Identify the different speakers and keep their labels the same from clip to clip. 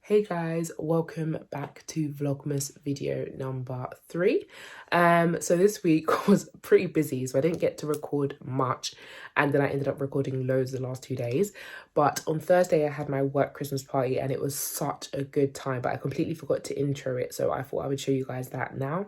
Speaker 1: Hey guys, welcome back to Vlogmas video number 3. So this week was pretty busy, so I didn't get to record much, and then I ended up recording loads the last 2 days. But on Thursday I had my work Christmas party and it was such a good time, but I completely forgot to intro it, so I thought I would show you guys that now.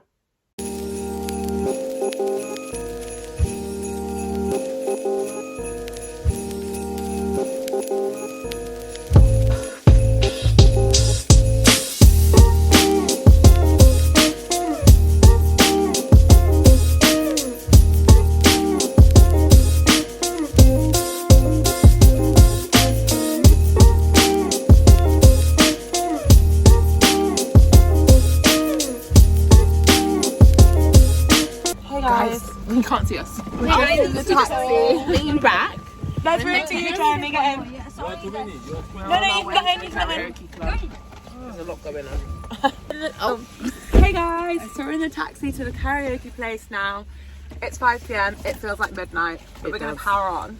Speaker 2: You can't see us.
Speaker 3: We're going in the taxi.
Speaker 2: Lean back.
Speaker 3: Let's move to you, try and get in. No, he's not in.
Speaker 1: There's a lot going on.
Speaker 3: Hey guys, so we're in the taxi to the karaoke place now. It's 5 PM. It feels like midnight, but we're going to power on.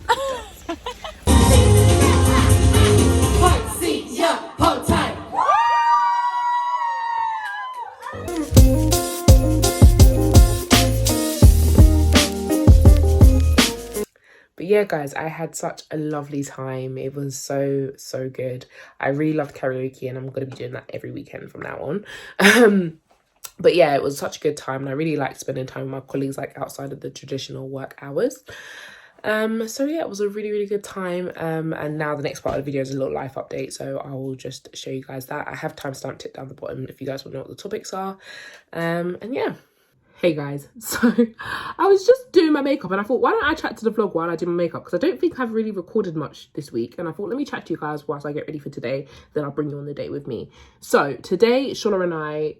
Speaker 1: But yeah guys, I had such a lovely time. It was so good. I really loved karaoke and I'm going to be doing that every weekend from now on. But yeah, it was such a good time and I really liked spending time with my colleagues like outside of the traditional work hours. So yeah, it was a really good time. And now the next part of the video is a little life update, so I will just show you guys that. I have timestamped it down the bottom if you guys want to know what the topics are. And yeah. Hey guys, so I was just doing my makeup and I thought, why don't I chat to the vlog while I do my makeup, because I don't think I've really recorded much this week, and I thought, let me chat to you guys whilst I get ready for today, then I'll bring you on the date with me. So today Shola and I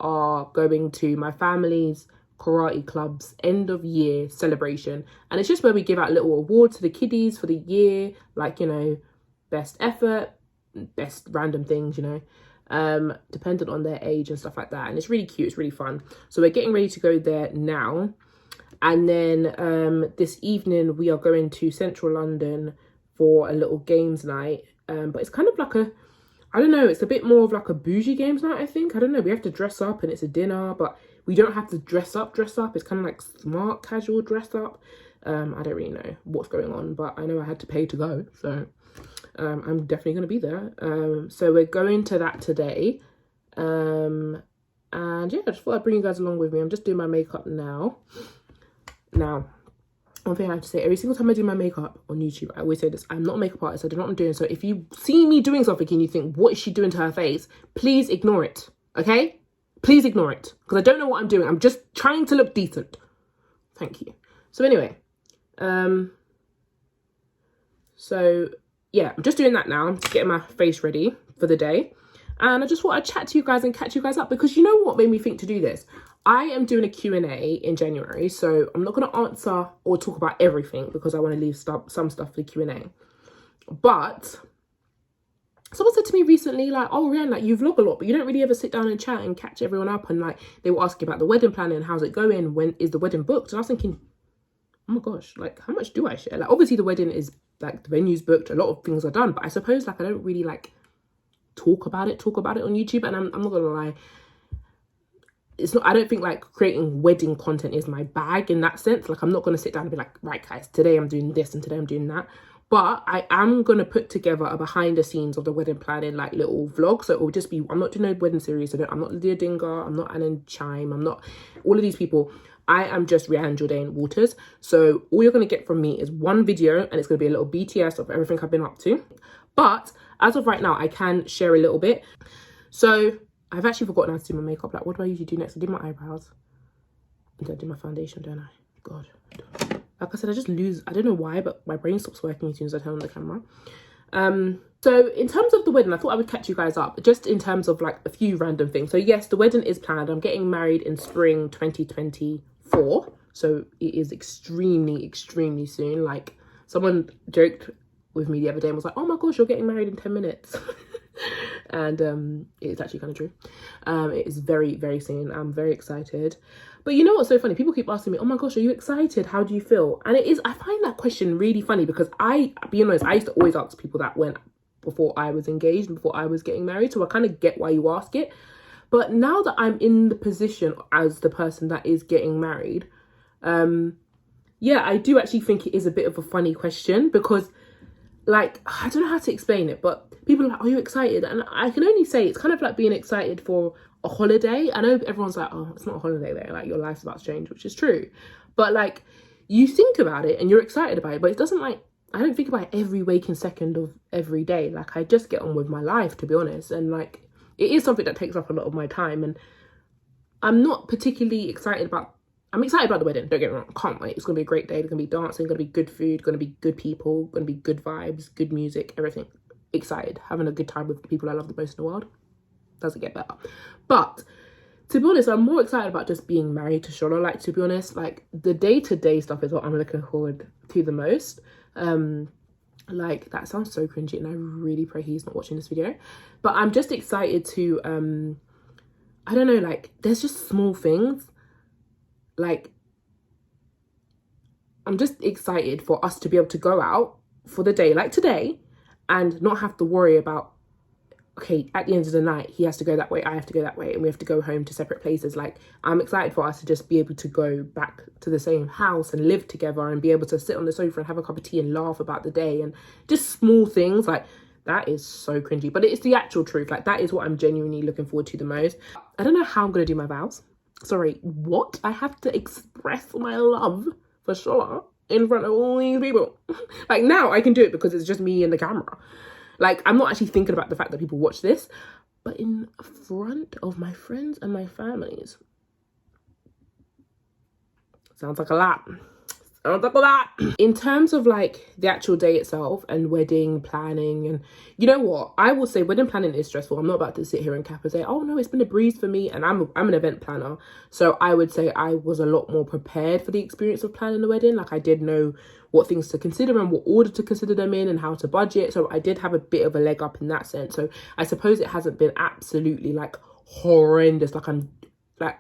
Speaker 1: are going to my family's karate club's end of year celebration, and it's just where we give out little awards to the kiddies for the year, like, you know, best effort, best random things, you know, dependent on their age and stuff like that. And it's really cute, it's really fun. So we're getting ready to go there now, and then this evening we are going to central London for a little games night, but it's kind of like a, I don't know, it's a bit more of like a bougie games night, I think. I don't know, we have to dress up and it's a dinner, but we don't have to dress up. It's kind of like smart casual dress up. I don't really know what's going on, but I know I had to pay to go, so I'm definitely going to be there. So we're going to that today. And yeah, I just thought I'd bring you guys along with me. I'm just doing my makeup now. Now, one thing I have to say, every single time I do my makeup on YouTube, I always say this: I'm not a makeup artist, I don't know what I'm doing. So if you see me doing something and you think, what is she doing to her face? Please ignore it, okay? Please ignore it, because I don't know what I'm doing. I'm just trying to look decent. Thank you. So anyway, so yeah, I'm just doing that now. I'm just getting my face ready for the day. And I just thought I'd chat to you guys and catch you guys up, because you know what made me think to do this? I am doing a Q&A in January, so I'm not going to answer or talk about everything because I want to leave some stuff for the Q&A. But someone said to me recently, like, oh, Rianne, like, you vlog a lot, but you don't really ever sit down and chat and catch everyone up. And like, they were asking about the wedding planning, how's it going? When is the wedding booked? And I was thinking, oh my gosh, like, how much do I share? Like, obviously the wedding is, like, the venue's booked, a lot of things are done, but I suppose, like, I don't really, like, talk about it on YouTube. And I'm not gonna lie, it's not, I don't think, like, creating wedding content is my bag in that sense. Like, I'm not gonna sit down and be like, right guys, today I'm doing this and today I'm doing that. But I am gonna put together a behind the scenes of the wedding planning, like, little vlog. So it will just be, I'm not doing a wedding series, I'm not Lydia Dinger, I'm not Anna Chime, I'm not all of these people. I am just Rianne Jordan Waters. So all you're going to get from me is one video, and it's going to be a little BTS of everything I've been up to. But as of right now, I can share a little bit. So I've actually forgotten how to do my makeup. Like, what do I usually do next? I do my eyebrows. And then I do my foundation, don't I? God. Like I said, I just lose, I don't know why, but my brain stops working as soon as I turn on the camera. So in terms of the wedding, I thought I would catch you guys up just in terms of like a few random things. So yes, the wedding is planned. I'm getting married in spring 2024. So it is extremely soon. Like, someone joked with me the other day and was like, oh my gosh, you're getting married in 10 minutes. And it's actually kind of true. It is very soon. I'm very excited. But you know what's so funny? People keep asking me, oh my gosh, are you excited? How do you feel? And it is, I find that question really funny, because being honest, I used to always ask people that when before I was engaged, before I was getting married. So I kind of get why you ask it. But now that I'm in the position as the person that is getting married, yeah, I do actually think it is a bit of a funny question because, like, I don't know how to explain it, but people are like, are you excited? And I can only say it's kind of like being excited for a holiday. I know everyone's like, oh, it's not a holiday there, like your life's about to change, which is true. But like, you think about it and you're excited about it, but it doesn't, like, I don't think about it every waking second of every day. Like, I just get on with my life, to be honest. And like, it is something that takes up a lot of my time. And I'm not particularly excited about, I'm excited about the wedding, don't get me wrong, can't wait. It's going to be a great day, there's going to be dancing, going to be good food, going to be good people, going to be good vibes, good music, everything. Excited, having a good time with the people I love the most in the world. Doesn't get better. But to be honest, I'm more excited about just being married to Shola. Like, to be honest, like, the day-to-day stuff is what I'm looking forward to the most. Like, that sounds so cringy, and I really pray he's not watching this video. But I'm just excited to, I don't know, like, there's just small things. Like, I'm just excited for us to be able to go out for the day, like today, and not have to worry about, okay, at the end of the night, he has to go that way, I have to go that way, and we have to go home to separate places. Like, I'm excited for us to just be able to go back to the same house and live together and be able to sit on the sofa and have a cup of tea and laugh about the day, and just small things. Like, that is so cringy, but it's the actual truth. Like, that is what I'm genuinely looking forward to the most. I don't know how I'm going to do my vows. Sorry, what? I have to express my love for Shola in front of all these people. Like, now I can do it because it's just me and the camera. Like, I'm not actually thinking about the fact that people watch this, but in front of my friends and my families. Sounds like a lot. Sounds like a lot. In terms of, like, the actual day itself and wedding planning, and you know what? I will say wedding planning is stressful. I'm not about to sit here and cap and say, oh no, it's been a breeze for me. And I'm an event planner. So I would say I was a lot more prepared for the experience of planning the wedding. Like, I did know what things to consider and what order to consider them in and how to budget. So I did have a bit of a leg up in that sense. So I suppose it hasn't been absolutely, like, horrendous. Like, I'm, like,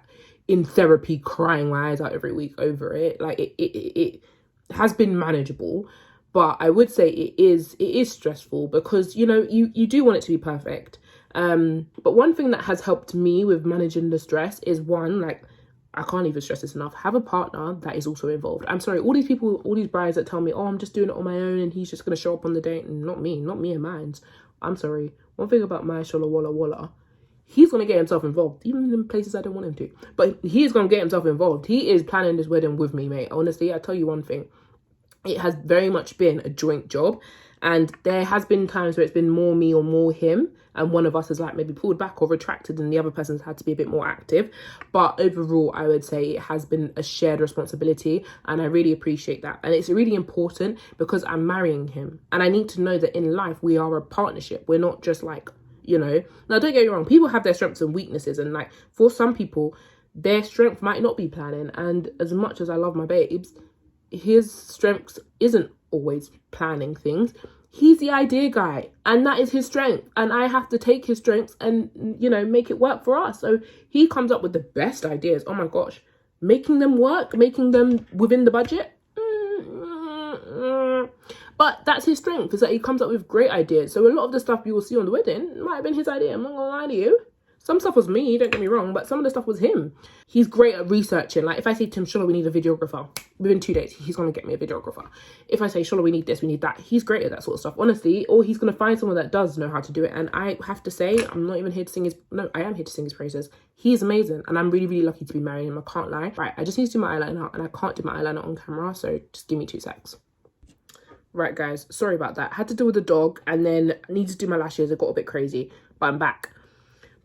Speaker 1: in therapy crying my eyes out every week over it. Like, it has been manageable, but I would say it is stressful because, you know, you do want it to be perfect. But one thing that has helped me with managing the stress is, one, like, I can't even stress this enough, have a partner that is also involved. I'm sorry, all these people, all these brides that tell me, oh, I'm just doing it on my own and he's just going to show up on the date, and not me and mine. I'm sorry. One thing about my Shola Walla Walla, he's going to get himself involved, even in places I don't want him to. But he is going to get himself involved. He is planning this wedding with me, mate. Honestly, I tell you one thing. It has very much been a joint job. And there has been times where it's been more me or more him. And one of us has, like, maybe pulled back or retracted and the other person's had to be a bit more active. But overall, I would say it has been a shared responsibility. And I really appreciate that. And it's really important because I'm marrying him. And I need to know that in life, we are a partnership. We're not just, like, you know, now don't get me wrong, people have their strengths and weaknesses, and, like, for some people their strength might not be planning, and as much as I love my babes, his strengths isn't always planning things. He's the idea guy, and that is his strength, and I have to take his strengths and, you know, make it work for us. So he comes up with the best ideas. Oh my gosh, making them work, making them within the budget, but that's his strength, is that he comes up with great ideas. So a lot of the stuff you will see on the wedding might have been his idea. I'm not gonna lie to you. Some stuff was me, don't get me wrong, but some of the stuff was him. He's great at researching. Like, if I say to him, Shola, we need a videographer, within 2 days, he's going to get me a videographer. If I say, Shola, we need this, we need that, he's great at that sort of stuff, honestly. Or he's going to find someone that does know how to do it. And I have to say, I'm not even here to sing his, no, I am here to sing his praises. He's amazing. And I'm really, really lucky to be marrying him. I can't lie. Right, I just need to do my eyeliner, and I can't do my eyeliner on camera. So just give me 2 secs. Right, guys, sorry about that. Had to deal with the dog, and then I need to do my lashes. It got a bit crazy, but I'm back.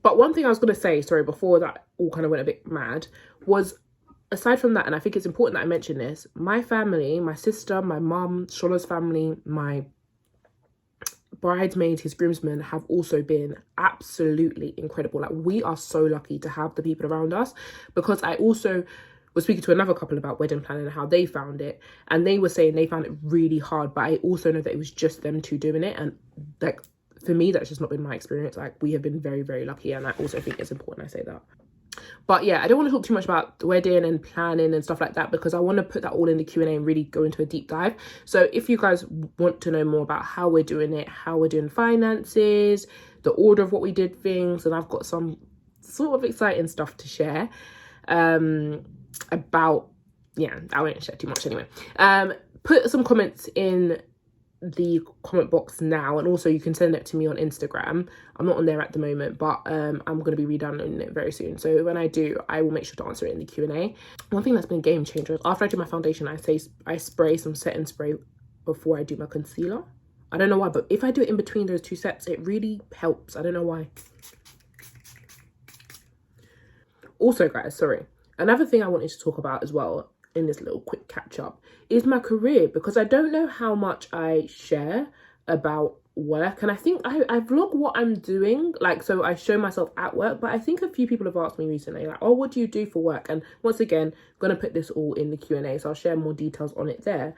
Speaker 1: But one thing I was going to say, sorry, before that all kind of went a bit mad, was aside from that, and I think it's important that I mention this, my family, my sister, my mum, Shola's family, my bridesmaids, his groomsmen, have also been absolutely incredible. Like, we are so lucky to have the people around us, because I also was speaking to another couple about wedding planning and how they found it, and they were saying they found it really hard, but I also know that it was just them two doing it, and, like, for me, that's just not been my experience. Like, we have been very, very lucky, and I also think it's important I say that. But yeah, I don't want to talk too much about the wedding and planning and stuff like that, because I want to put that all in the Q&A and really go into a deep dive. So if you guys want to know more about how we're doing it, how we're doing finances, the order of what we did things, and I've got some sort of exciting stuff to share about, yeah, I won't share too much anyway. Put some comments in the comment box now, and also you can send it to me on Instagram. I'm not on there at the moment, but I'm going to be redownloading it very soon, so when I do, I will make sure to answer it in the Q&A. One thing that's been a game changer is after I do my foundation, I spray some setting spray before I do my concealer. I don't know why, but if I do it in between those two sets, it really helps. I don't know why. Also guys, sorry, another thing I wanted to talk about as well in this little quick catch up is my career, because I don't know how much I share about work, and I think I vlog what I'm doing, like, so I show myself at work, but I think a few people have asked me recently, like, oh, what do you do for work? And once again, I'm gonna put this all in the Q&A, so I'll share more details on it there.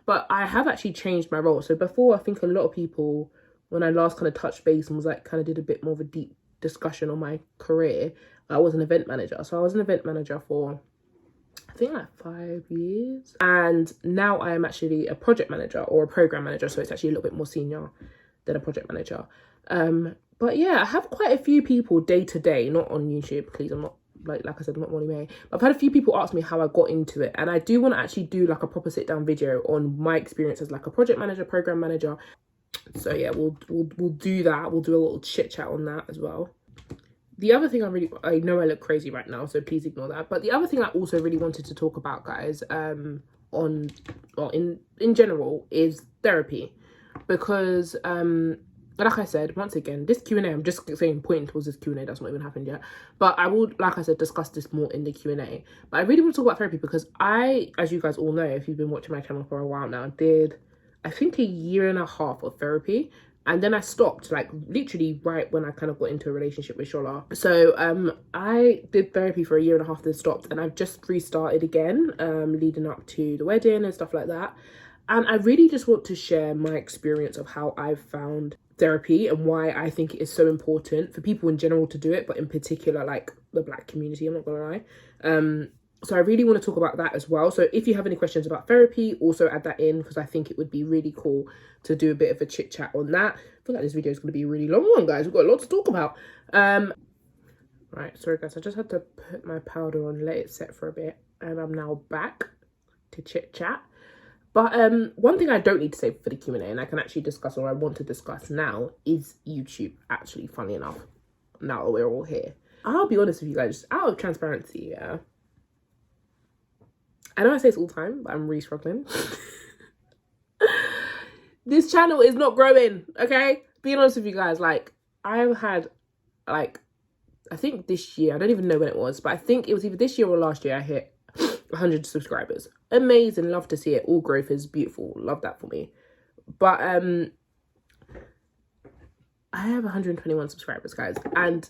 Speaker 1: But I have actually changed my role. So before, I think a lot of people, when I last kind of touched base and was like kind of did a bit more of a deep discussion on my career, I was an event manager. So I was an event manager for, I think, like 5 years, and now I am actually a project manager or a program manager, so it's actually a little bit more senior than a project manager. But yeah, I have quite a few people day to day, not on YouTube, please, I'm not, like I said, I'm not Molly May, but I've had a few people ask me how I got into it, and I do want to actually do like a proper sit down video on my experience as like a project manager, program manager. So yeah, we'll do that. We'll do a little chit chat on that as well. The other thing I know I look crazy right now, so please ignore that. But the other thing I also really wanted to talk about, guys, in general, is therapy. Because, like I said, once again, this Q&A, I'm just saying, pointing towards this Q&A, that's not even happened yet. But I will, like I said, discuss this more in the Q&A. But I really want to talk about therapy because I, as you guys all know, if you've been watching my channel for a while now, did, I think, 1.5 years of therapy. And then I stopped, like, literally right when I kind of got into a relationship with Shola. So I did therapy for 1.5 years, then stopped. And I've just restarted again, leading up to the wedding and stuff like that. And I really just want to share my experience of how I've found therapy and why I think it is so important for people in general to do it, but in particular, like, the Black community, I'm not gonna lie. So I really want to talk about that as well. So if you have any questions about therapy, also add that in, because I think it would be really cool to do a bit of a chit chat on that. I feel like this video is going to be a really long one, guys. We've got a lot to talk about. Right, sorry guys, I just had to put my powder on, let it set for a bit, and I'm now back to chit chat. But one thing I don't need to say for the Q&A, and I can actually discuss, or I want to discuss now, is YouTube, actually, funny enough, now that we're all here. I'll be honest with you guys, out of transparency, yeah, I know I say this all the time, but I'm really struggling. This channel is not growing, okay? Being honest with you guys, like, I've had, like, I think this year, I don't even know when it was, but I think it was either this year or last year I hit 100 subscribers. Amazing, love to see it. All growth is beautiful, love that for me. But I have 121 subscribers, guys, and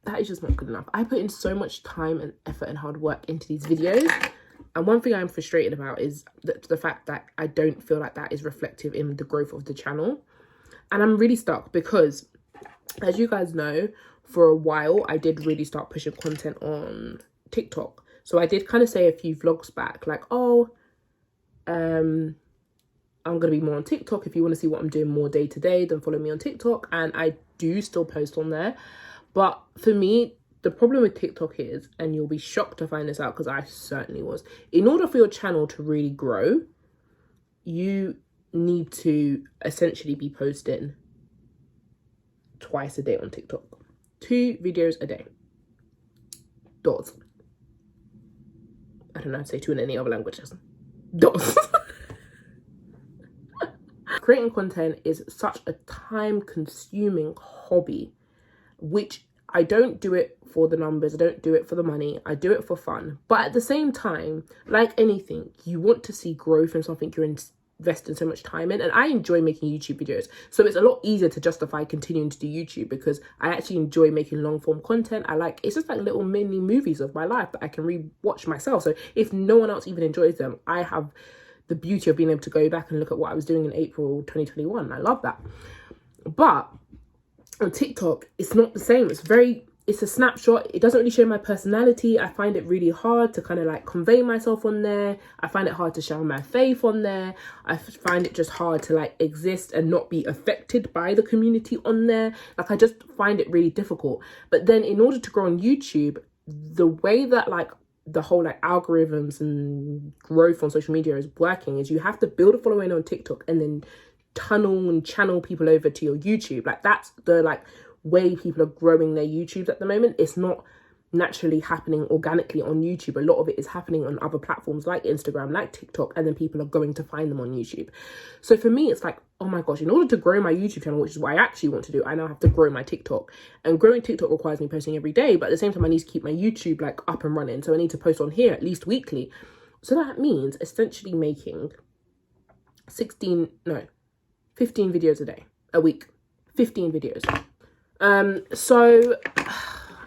Speaker 1: that is just not good enough. I put in so much time and effort and hard work into these videos, and one thing I'm frustrated about is the fact that I don't feel like that is reflective in the growth of the channel. And I'm really stuck because, as you guys know, for a while I did really start pushing content on TikTok. So I did kind of say a few vlogs back, like, oh, I'm gonna be more on TikTok. If you want to see what I'm doing more day to day, then follow me on TikTok. And I do still post on there. But for me, the problem with TikTok is, and you'll be shocked to find this out because I certainly was, in order for your channel to really grow, you need to essentially be posting twice a day on TikTok. 2 videos a day. Dots. I don't know how to say 2 in any other languages. Dots. Creating content is such a time-consuming hobby, which I don't do it for the numbers, I don't do it for the money, I do it for fun. But at the same time, like anything, you want to see growth in something you're investing so much time in. And I enjoy making YouTube videos, so it's a lot easier to justify continuing to do YouTube because I actually enjoy making long form content. It's just like little mini movies of my life that I can re-watch myself. So if no one else even enjoys them, I have the beauty of being able to go back and look at what I was doing in April 2021. I love that. But on TikTok, it's not the same. It's a snapshot. It doesn't really show my personality. I find it really hard to kind of like convey myself on there. I find it hard to show my faith on there. I find it just hard to like exist and not be affected by the community on there. Like, I just find it really difficult. But then in order to grow on YouTube, the way that like the whole like algorithms and growth on social media is working is you have to build a following on TikTok and then tunnel and channel people over to your YouTube. Like, that's the like way people are growing their YouTubes at the moment. It's not naturally happening organically on YouTube. A lot of it is happening on other platforms like Instagram, like TikTok, and then people are going to find them on YouTube. So for me, it's like, oh my gosh, in order to grow my YouTube channel, which is what I actually want to do, I now have to grow my TikTok. And growing TikTok requires me posting every day, but at the same time, I need to keep my YouTube like up and running. So I need to post on here at least weekly. So that means essentially making 15 videos a day, a week, 15 videos. So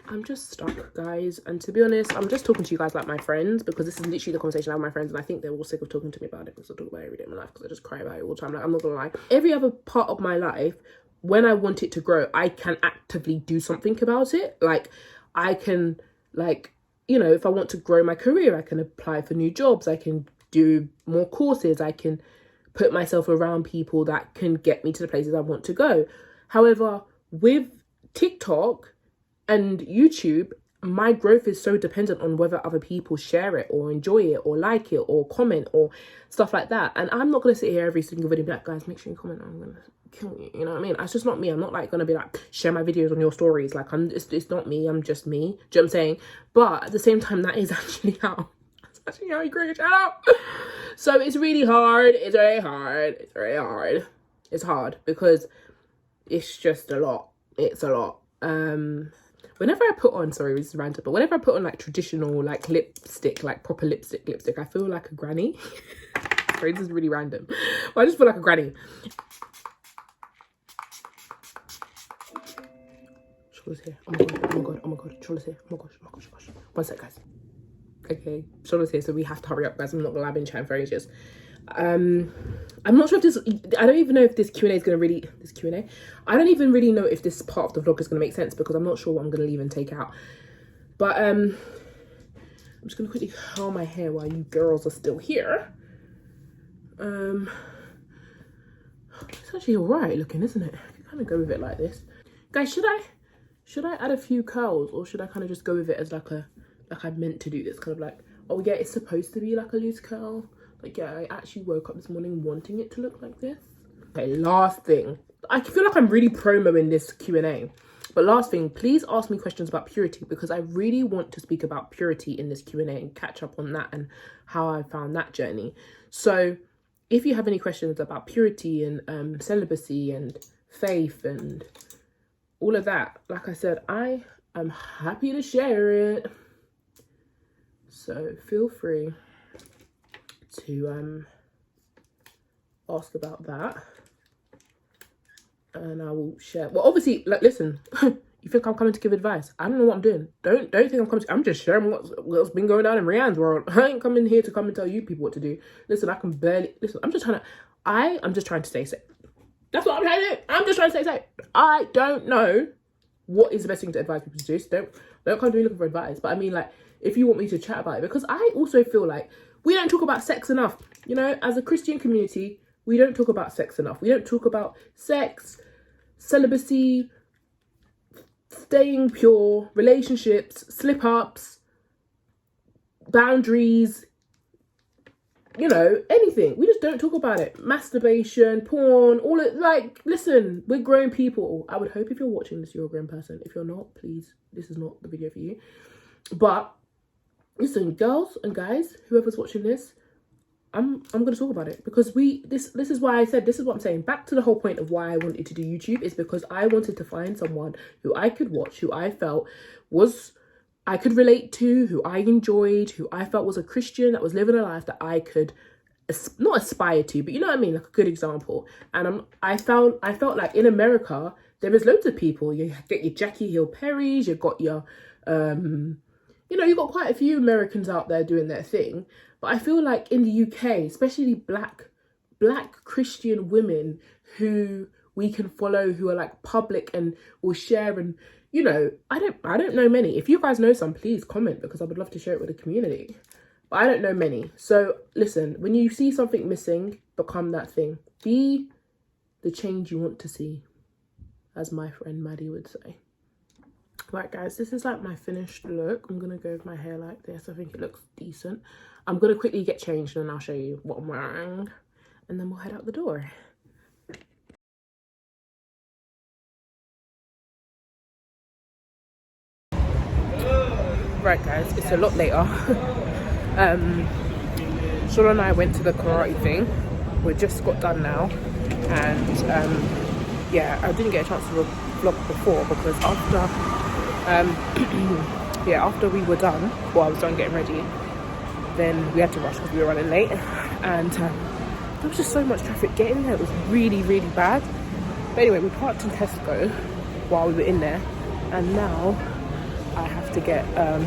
Speaker 1: I'm just stuck, guys. And to be honest, I'm just talking to you guys like my friends, because this is literally the conversation I have with my friends, and I think they're all sick of talking to me about it, because I talk about it every day of my life, because I just cry about it all the time. Like, I'm not gonna lie. Every other part of my life, when I want it to grow, I can actively do something about it. Like, I can, like, you know, if I want to grow my career, I can apply for new jobs, I can do more courses, I can put myself around people that can get me to the places I want to go. However, with TikTok and YouTube, my growth is so dependent on whether other people share it or enjoy it or like it or comment or stuff like that. And I'm not going to sit here every single video and be like, guys, make sure you comment, I'm going to kill you. You know what I mean? That's just not me. I'm not like going to be like, share my videos on your stories. Like, it's not me. I'm just me. Do you know what I'm saying? But at the same time, that is actually how you grow your channel. So it's really hard. It's very hard. It's very hard. It's hard because it's just a lot. It's a lot. Whenever I put on, sorry, this is random, but whenever I put on like traditional like lipstick, like proper lipstick, I feel like a granny. Sorry, this is really random, but I just feel like a granny. Charlotte's here. Oh my god, oh my god, oh my god, Charlotte's here. Oh my gosh, oh my gosh, oh my gosh. One sec, guys. Okay, Charlotte's here, so we have to hurry up, guys. I'm not gonna lie, I've been chatting for ages. I'm not sure if this, I don't even know if this Q&A is going to really, I don't even really know if this part of the vlog is going to make sense, because I'm not sure what I'm going to leave and take out. But I'm just going to quickly curl my hair while you girls are still here. It's actually alright looking, isn't it? I can kind of go with it like this. Guys, should I add a few curls, or should I kind of just go with it as like I meant to do this, kind of like, oh yeah, it's supposed to be like a loose curl. Like, yeah, I actually woke up this morning wanting it to look like this. Okay, last thing. I feel like I'm really promoing this Q&A. But last thing, please ask me questions about purity, because I really want to speak about purity in this Q&A and catch up on that and how I found that journey. So if you have any questions about purity and celibacy and faith and all of that, like I said, I am happy to share it. So feel free to ask about that, and I will share. Well, obviously, like, listen, you think I'm coming to give advice? I don't know what I'm doing. Don't think I'm coming to, I'm just sharing what's been going on in Rianne's world. I ain't coming here to come and tell you people what to do. Listen, I can barely listen. I'm just trying to stay safe. That's what I'm trying to do. I'm just trying to stay safe. I don't know what is the best thing to advise people to do. So don't come to me looking for advice. But I mean, like, if you want me to chat about it, because I also feel like we don't talk about sex enough. You know, as a Christian community, we don't talk about sex enough. We don't talk about sex, celibacy, staying pure, relationships, slip-ups, boundaries, you know, anything. We just don't talk about it. Masturbation, porn, all it, like, listen, we're grown people. I would hope if you're watching this, you're a grown person. If you're not, please, this is not the video for you. But listen, girls and guys, whoever's watching this, I'm going to talk about it, because this is why I said, this is what I'm saying. Back to the whole point of why I wanted to do YouTube, is because I wanted to find someone who I could watch, who I felt I could relate to, who I enjoyed, who I felt was a Christian that was living a life that I could not aspire to, but you know what I mean, like a good example. And I felt like in America there is loads of people. You get your Jackie Hill Perrys, you've got your you know, you've got quite a few Americans out there doing their thing. But I feel like in the UK, especially black Christian women who we can follow who are like public and will share. And you know, I don't know many. If you guys know some, please comment, because I would love to share it with the community. But I don't know many. So listen, when you see something missing, become that thing. Be the change you want to see, as my friend Maddie would say. Right guys, this is like my finished look. I'm gonna go with my hair like this. I think it looks decent. I'm gonna quickly get changed and then I'll show you what I'm wearing, and then we'll head out the door. Right guys, it's a lot later. Sean and I went to the karate thing. We just got done now, and yeah, I didn't get a chance to vlog before because after yeah, after we were done, well, I was done getting ready, then we had to rush because we were running late, and there was just so much traffic getting there. It was really, really bad. But anyway, we parked in Tesco while we were in there, and now I have to get I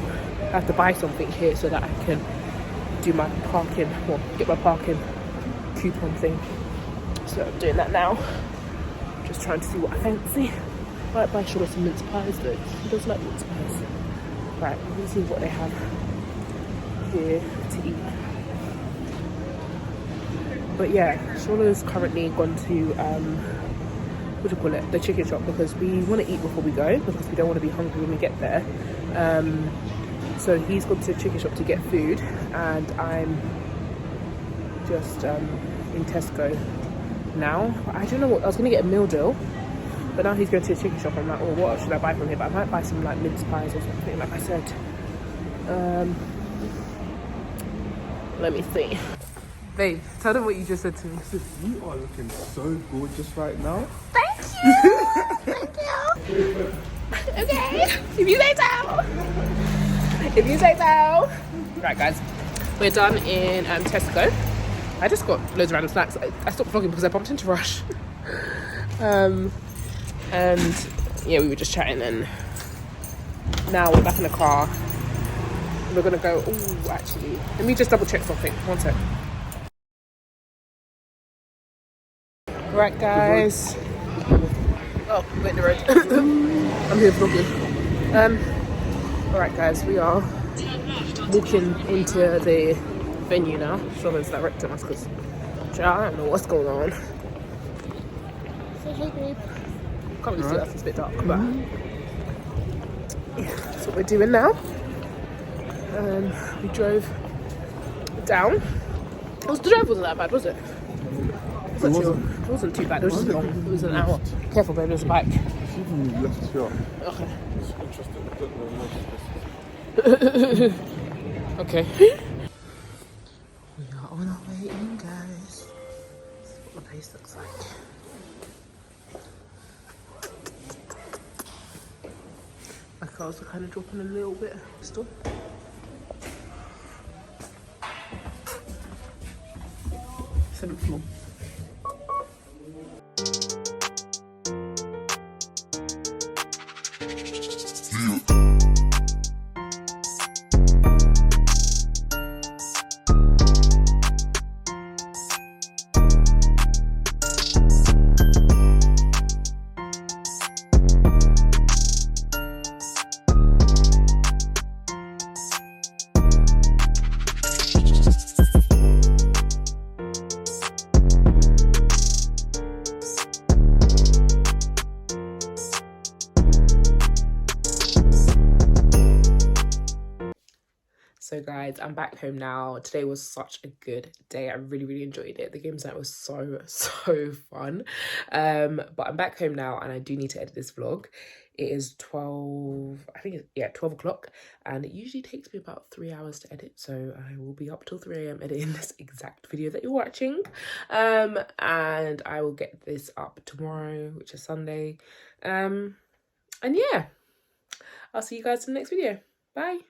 Speaker 1: have to buy something here so that I can do my parking, or get my parking coupon thing. So I'm doing that now. Just trying to see what I fancy. I might buy Charlotte some mince pies though. She does like mince pies. Right, let's see what they have here to eat. But yeah, Charlotte's currently gone to what do you call it, the chicken shop, because we want to eat before we go, because we don't want to be hungry when we get there. So he's gone to the chicken shop to get food, and I'm just in Tesco now. I don't know what, I was going to get a meal deal, but now he's going to the chicken shop. I'm like, oh, what should I buy from here? But I might buy some like mince pies or something, like I said. Let me see. Babe, tell them what you just said to me.
Speaker 4: You are looking so gorgeous right now.
Speaker 1: Thank you! Thank you! Okay, if you say so! If you say so! Right guys, we're done in Tesco. I just got loads of random snacks. I stopped vlogging because I bumped into Rush. And yeah, we were just chatting, and now we're back in the car. We're gonna go, oh actually, let me just double check something, one sec. Right guys, oh, we're in the road. I'm here vlogging. Alright guys, we are walking into the venue now. Charlotte's directing us because I don't know what's going on. Say hey babe. Can't really see us, it's a bit dark, but yeah, that's what we're doing now. We drove down. The drive wasn't that bad, was it? It wasn't too bad, it was just long. It was an hour. Careful babe, there's a bike.
Speaker 4: Even left here.
Speaker 1: Okay.
Speaker 4: It's interesting. I don't know.
Speaker 1: Okay. We are on our way in, guys. This is what the place looks like. My cars are kind of dropping a little bit still. Seventh floor. So guys, I'm back home now. Today was such a good day. I really, really enjoyed it. The games night was so fun. But I'm back home now and I do need to edit this vlog. It is 12 o'clock, and it usually takes me about 3 hours to edit. So I will be up till 3 a.m. editing this exact video that you're watching. And I will get this up tomorrow, which is Sunday. And yeah, I'll see you guys in the next video. Bye.